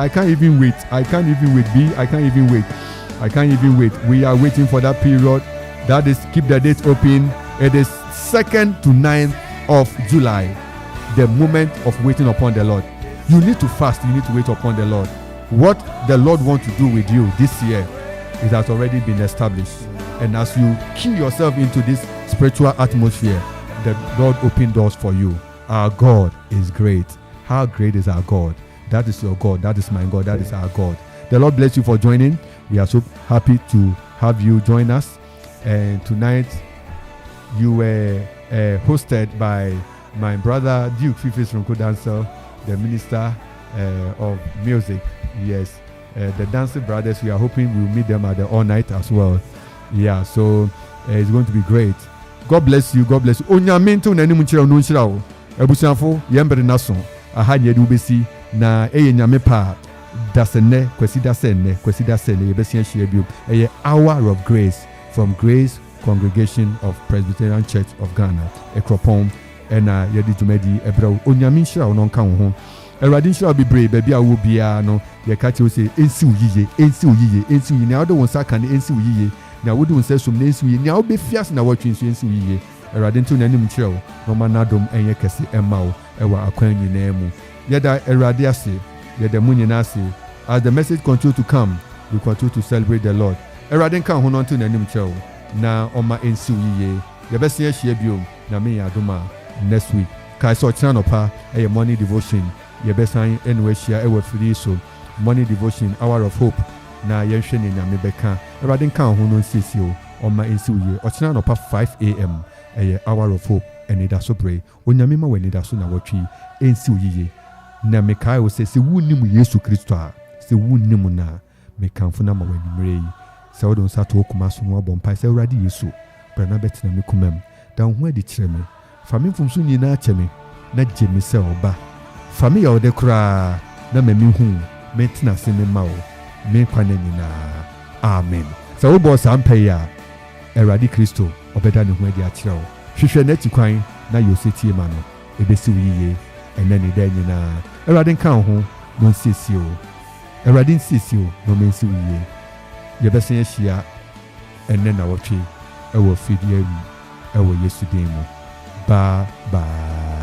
can't even wait. I can't even wait. I can't even wait. I can't even wait. We are waiting for that period. That is, keep the date open. It is 2nd to 9th of July, the moment of waiting upon the Lord. You need to fast. You need to wait upon the Lord. What the Lord wants to do with you this year, it has already been established. And as you key yourself into this spiritual atmosphere, the Lord open doors for you. Our God is great. How great is our God? That is your God. That is my God. That is our God. The Lord bless you for joining. We are so happy to have you join us. And tonight, you were hosted by my brother Duke Fifis from Kodansel, the minister of music. Yes, the Dancing Brothers, we are hoping we'll meet them at the all night as well. Yeah, so it's going to be great. God bless you. God bless you. Onyaminto na nimu nchira no nchira wo. Ebusiafo yembere naso. Aha nye du besi na nyame pa dasene kwesi dasene yebesia hia bio. Eye hour of grace from Grace Congregation of Presbyterian Church of Ghana, Akropong, and yedi jumedi ebra onyame nchira wo no nka wo ho. Erade nchira be brave baby awo bia no ye ka che o say ensi uyiye na odo won saka na ensi uyiye na wodu nse som na ensi uyiye na obe fias na watwe nso ensi uyiye. Erade nto na nim nchira wo no manadom enye kese emma wo ewa akwan nyina mu yeda erade ase yeda munyina ase. As the message continue to come, we continue to celebrate the Lord. Erade nka ho no nto na nim nchira wo na oma ensi uyiye yebesia hia bio na me adoma next week. Kai so chana no pa eye morning devotion yebesan anyway share ewa free so morning devotion hour of hope na yenhwe ne nyame beka erade nka ho no nsesio oma ensi uyiye ochina no pa 5 a.m. eye hour of hope eni da so pray onyame ma weni da so na watwi ensi uyiye na mekai wo se wunnim Yesu Kristo a se wunnim na mekamfo na ma weni mrei se wodon sato okuma so no abompa se urade Yesu pra na betina me kumam da ho adi kire me fami mfumso nyina cheme na jemi se oba fami ya ode kura na memi hu metina se me mawo me kwana nyina amen. Se wo bo sampai ya erade Kristo obeda ne ho adi akire wo hwehwe na tikwan na yosetie ma no ebesi wiye and then it then in a count home, don't see you. A radin sees you, no means you. The best in Asia, and then our tree, I will feed you. I will yesterday. Bye bye.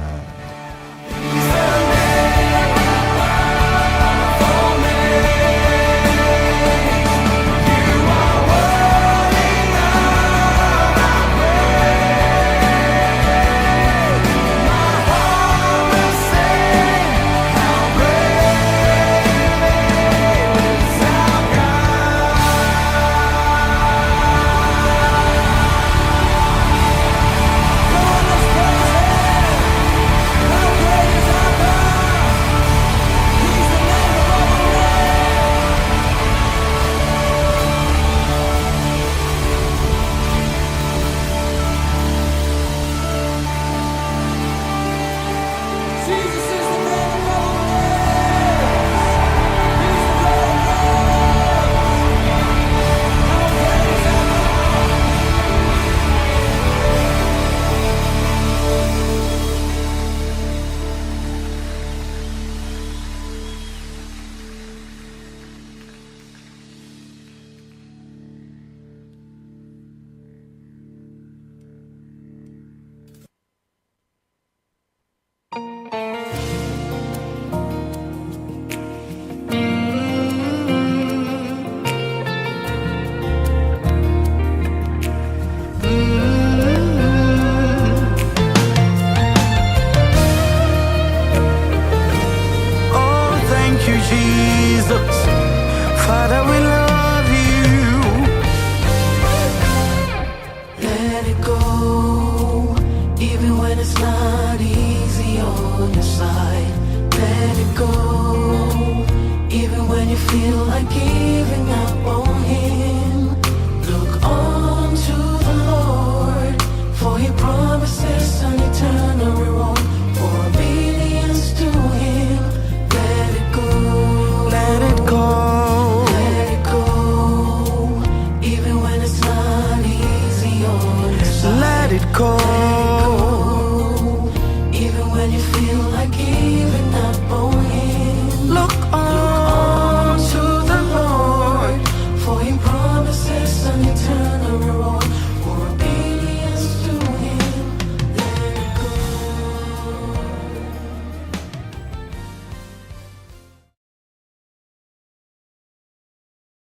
Father, we love you. Let it go, even when it's not easy on your side. Let it go, even when you feel like giving up on Him.